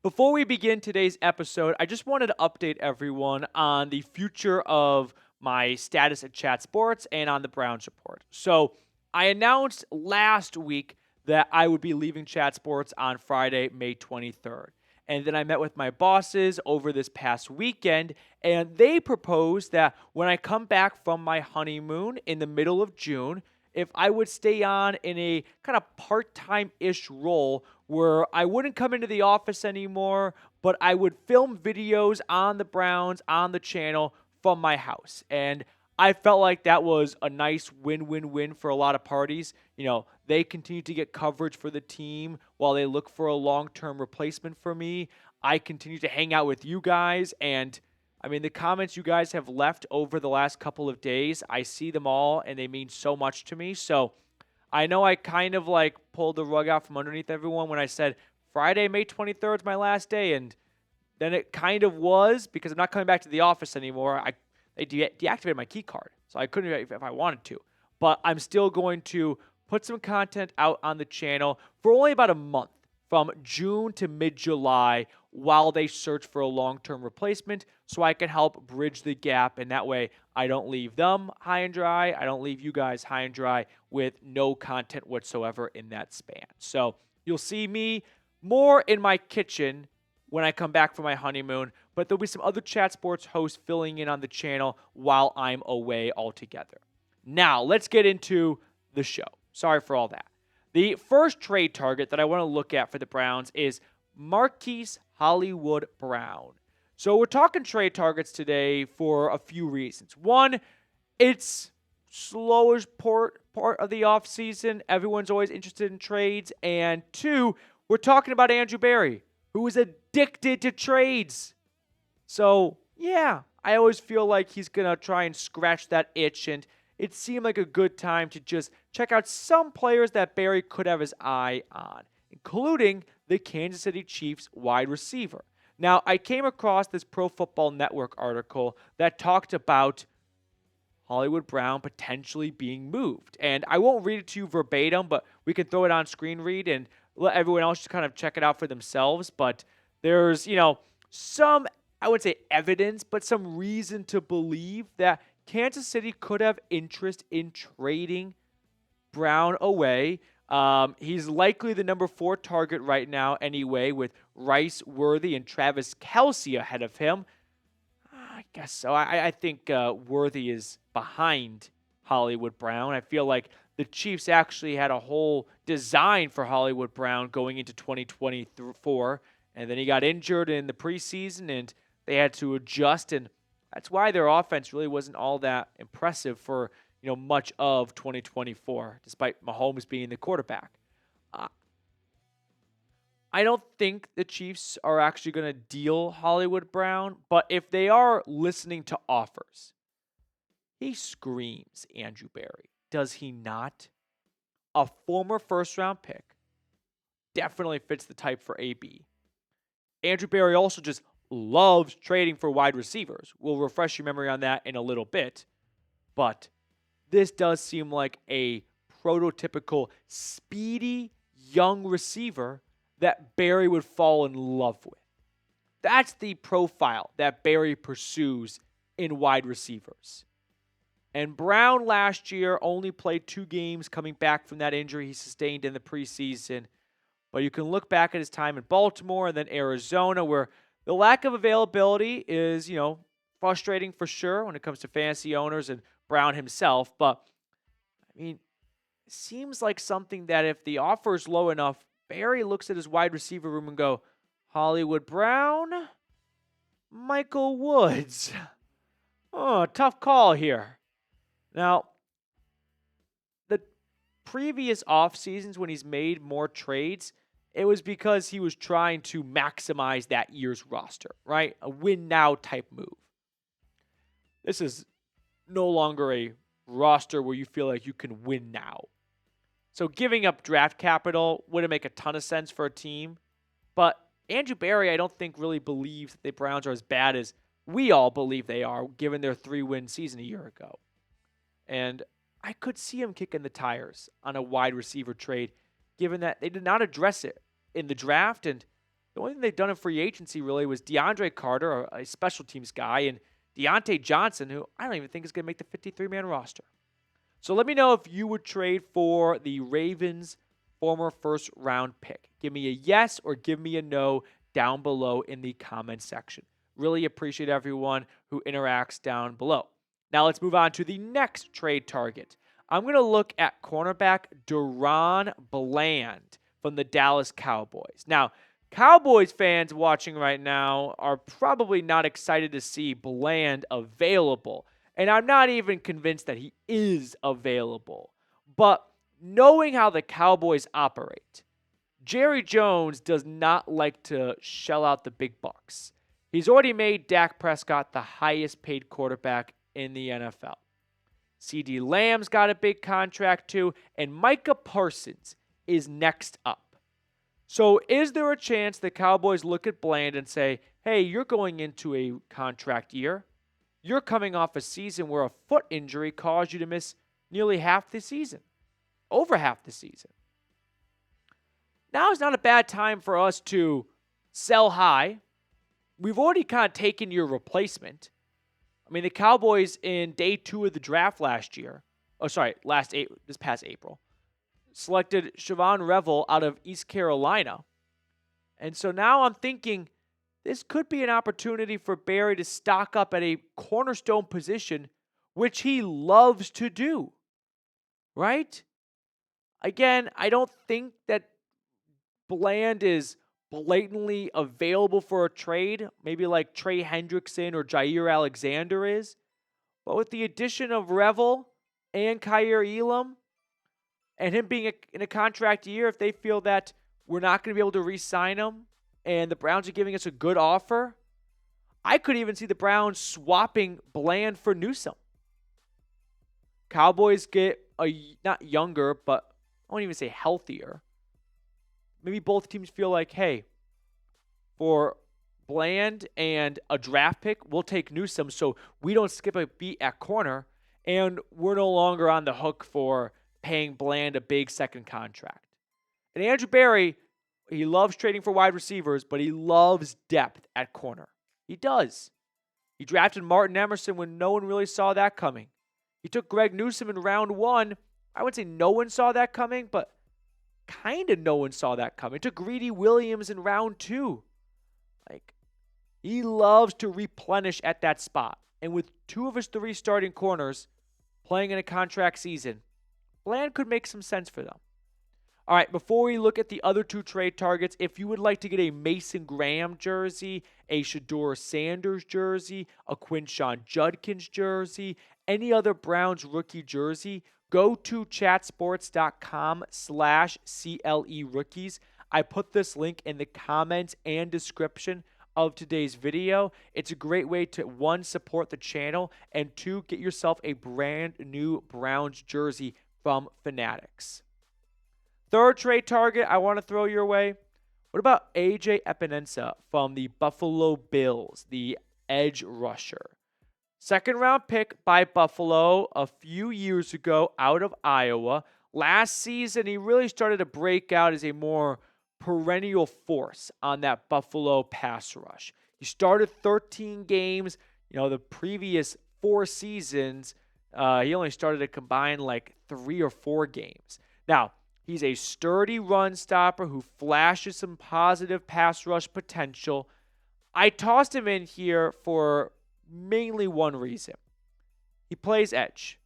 Before we begin today's episode, I just wanted to update everyone on the future of my status at Chat Sports and on the Browns report. So, I announced last week that I would be leaving Chat Sports on Friday, May 23rd. And then I met with my bosses over this past weekend, and they proposed that when I come back from my honeymoon in the middle of June, if I would stay on in a kind of part time ish role where I wouldn't come into the office anymore, but I would film videos on the Browns on the channel from my house. And I felt like that was a nice win win win for a lot of parties. They continue to get coverage for the team while they look for a long term replacement for me. I continue to hang out with you guys. And I mean, the comments you guys have left over the last couple of days, I see them all and they mean so much to me. So I know I kind of like pulled the rug out from underneath everyone when I said Friday, May 23rd is my last day. And then it kind of was because I'm not coming back to the office anymore. They deactivated my key card, so I couldn't if I wanted to. But I'm still going to put some content out on the channel for only about a month, from June to mid-July, while they search for a long-term replacement, so I can help bridge the gap, and that way I don't leave them high and dry. I don't leave you guys high and dry with no content whatsoever in that span. So you'll see me more in my kitchen when I come back from my honeymoon, but there'll be some other Chat Sports hosts filling in on the channel while I'm away altogether. Now, let's get into the show. Sorry for all that. The first trade target that I want to look at for the Browns is Marquise Hollywood Brown. So we're talking trade targets today for a few reasons. One, it's slowish part of the offseason. Everyone's always interested in trades. And two, we're talking about Andrew Berry, who is addicted to trades. So, yeah, I always feel like he's going to try and scratch that itch, and it seemed like a good time to just check out some players that Barry could have his eye on, including the Kansas City Chiefs wide receiver. Now, I came across this Pro Football Network article that talked about Hollywood Brown potentially being moved. And I won't read it to you verbatim, but we can throw it on screen read and let everyone else just kind of check it out for themselves. But there's, some, I would say evidence, but some reason to believe that Kansas City could have interest in trading Brown away. He's likely the number 4 target right now anyway, with Rice, Worthy, and Travis Kelce ahead of him. I guess so. I think Worthy is behind Hollywood Brown. I feel like the Chiefs actually had a whole design for Hollywood Brown going into 2024, and then he got injured in the preseason, and they had to adjust, and that's why their offense really wasn't all that impressive for much of 2024, despite Mahomes being the quarterback. I don't think the Chiefs are actually going to deal Hollywood Brown, but if they are listening to offers, he screams Andrew Berry. Does he not? A former first-round pick. Definitely fits the type for AB. Andrew Berry also just loves trading for wide receivers. We'll refresh your memory on that in a little bit. But this does seem like a prototypical speedy young receiver that Barry would fall in love with. That's the profile that Barry pursues in wide receivers. And Brown last year only played 2 games coming back from that injury he sustained in the preseason. But you can look back at his time in Baltimore and then Arizona, where the lack of availability is, frustrating for sure when it comes to fantasy owners and Brown himself. But, it seems like something that if the offer is low enough, Barry looks at his wide receiver room and go, Hollywood Brown, Michael Woods. Oh, tough call here. Now, the previous off seasons when he's made more trades, it was because he was trying to maximize that year's roster, right? A win now type move. This is no longer a roster where you feel like you can win now. So giving up draft capital wouldn't make a ton of sense for a team. But Andrew Berry, I don't think really believes that the Browns are as bad as we all believe they are, given their 3-win season a year ago. And I could see him kicking the tires on a wide receiver trade, given that they did not address it in the draft. And The only thing they've done in free agency really was DeAndre Carter, a special teams guy, and Deontay Johnson, who I don't even think is going to make the 53-man roster. So let me know if you would trade for the Ravens' former first-round pick. Give me a yes or give me a no down below in the comments section. Really appreciate everyone who interacts down below. Now let's move on to the next trade target. I'm going to look at cornerback DaRon Bland from the Dallas Cowboys. Now, Cowboys fans watching right now are probably not excited to see Bland available. And I'm not even convinced that he is available. But knowing how the Cowboys operate, Jerry Jones does not like to shell out the big bucks. He's already made Dak Prescott the highest paid quarterback in the NFL. CeeDee Lamb's got a big contract too, and Micah Parsons is next up. So is there a chance the Cowboys look at Bland and say, hey, you're going into a contract year. You're coming off a season where a foot injury caused you to miss nearly half the season, over half the season. Now is not a bad time for us to sell high. We've already kind of taken your replacement. I mean, the Cowboys in day 2 of the draft this past April, selected Siobhan Revel out of East Carolina. And so now I'm thinking this could be an opportunity for Barry to stock up at a cornerstone position, which he loves to do, right? Again, I don't think that Bland is blatantly available for a trade, maybe like Trey Hendrickson or Jair Alexander is. But with the addition of Revel and Kaiir Elam, and him being in a contract year, if they feel that we're not going to be able to re-sign him and the Browns are giving us a good offer, I could even see the Browns swapping Bland for Newsome. Cowboys get not younger, but I won't even say healthier. Maybe both teams feel like, hey, for Bland and a draft pick, we'll take Newsome so we don't skip a beat at corner, and we're no longer on the hook for paying Bland a big second contract. And Andrew Berry, he loves trading for wide receivers, but he loves depth at corner. He does. He drafted Martin Emerson when no one really saw that coming. He took Greg Newsome in round 1. I wouldn't say no one saw that coming, but kind of no one saw that coming. He took Greedy Williams in round 2. He loves to replenish at that spot. And with 2 of his 3 starting corners playing in a contract season, Bland could make some sense for them. All right, before we look at the other 2 trade targets, if you would like to get a Mason Graham jersey, a Shedeur Sanders jersey, a Quinshon Judkins jersey, any other Browns rookie jersey, go to chatsports.com/CLE rookies. I put this link in the comments and description of today's video. It's a great way to, 1, support the channel, and 2, get yourself a brand new Browns jersey from Fanatics. Third trade target I want to throw your way. What about AJ Epenesa from the Buffalo Bills, the edge rusher? Second round pick by Buffalo a few years ago out of Iowa. Last season, he really started to break out as a more perennial force on that Buffalo pass rush. He started 13 games. The previous 4 seasons, he only started a combined 3 or 4 games. Now, he's a sturdy run stopper who flashes some positive pass rush potential. I tossed him in here for mainly one reason. He plays edge.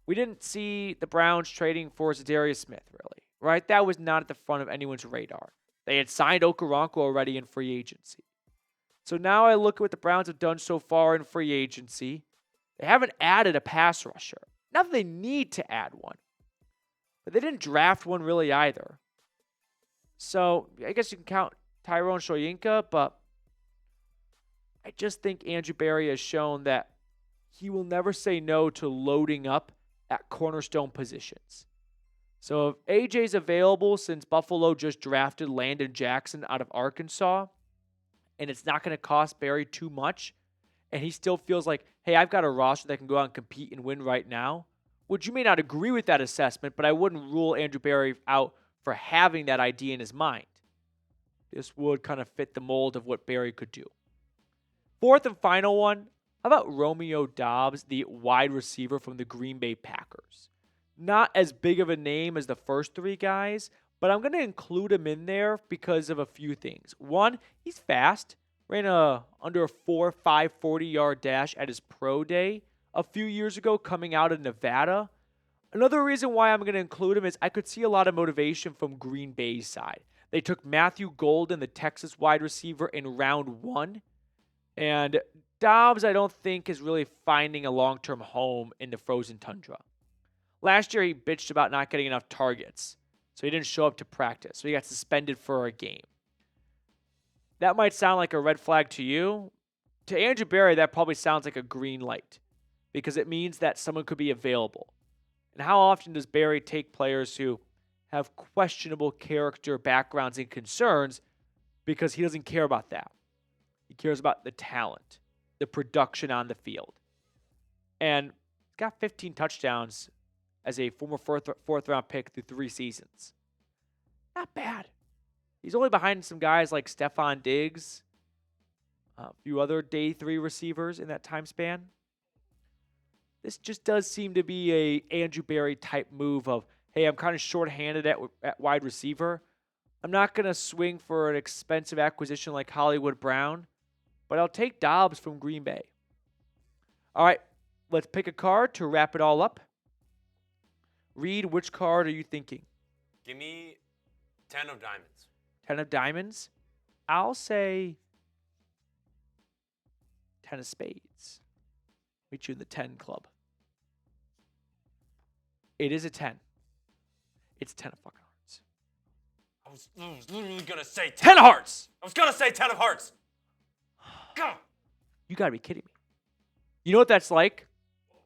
We didn't see the Browns trading for Zadarius Smith, really, right? That was not at the front of anyone's radar. They had signed Okoronkwo already in free agency. So now I look at what the Browns have done so far in free agency. They haven't added a pass rusher. Not that they need to add one, but they didn't draft one really either. So I guess you can count Tyrone Shoyinka, but I just think Andrew Berry has shown that he will never say no to loading up at cornerstone positions. So if AJ's available, since Buffalo just drafted Landon Jackson out of Arkansas, and it's not going to cost Berry too much, and he still feels like, hey, I've got a roster that can go out and compete and win right now, which you may not agree with that assessment, but I wouldn't rule Andrew Berry out for having that idea in his mind. This would kind of fit the mold of what Barry could do. Fourth and final one, how about Romeo Doubs, the wide receiver from the Green Bay Packers? Not as big of a name as the first three guys, but I'm going to include him in there because of a few things. One, he's fast. Ran under a 4.5 40-yard dash at his pro day a few years ago coming out of Nevada. Another reason why I'm going to include him is I could see a lot of motivation from Green Bay's side. They took Matthew Golden, the Texas wide receiver, in round 1. And Dobbs, I don't think, is really finding a long-term home in the frozen tundra. Last year, he bitched about not getting enough targets, so he didn't show up to practice. So he got suspended for a game. That might sound like a red flag to you. To Andrew Barry, that probably sounds like a green light because it means that someone could be available. And how often does Barry take players who have questionable character, backgrounds, and concerns because he doesn't care about that? He cares about the talent, the production on the field. And he's got 15 touchdowns as a former fourth-round pick through 3 seasons. Not bad. He's only behind some guys like Stephon Diggs, a few other day 3 receivers in that time span. This just does seem to be a Andrew Barry type move of, hey, I'm kind of short-handed at wide receiver. I'm not going to swing for an expensive acquisition like Hollywood Brown, but I'll take Dobbs from Green Bay. All right, let's pick a card to wrap it all up. Reed, which card are you thinking? Give me 10 of diamonds. 10 of diamonds? I'll say 10 of spades. Meet you in the 10 club. It is a 10. It's 10 of fucking hearts. I was literally going to say 10 of hearts! I was going to say 10 of hearts. Go! You gotta be kidding me. You know what that's like?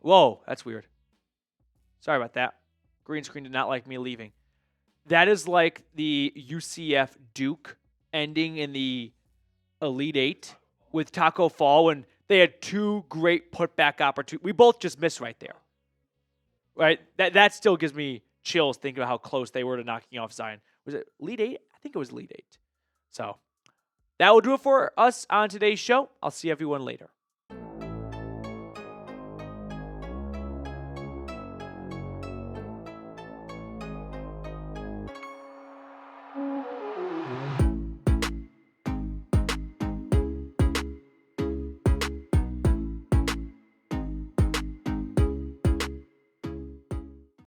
Whoa, that's weird. Sorry about that. Green screen did not like me leaving. That is like the UCF Duke ending in the Elite Eight with Taco Fall when they had 2 great putback opportunities. We both just missed right there. Right? That still gives me chills thinking about how close they were to knocking off Zion. Was it Elite Eight? I think it was Elite Eight. So that will do it for us on today's show. I'll see everyone later.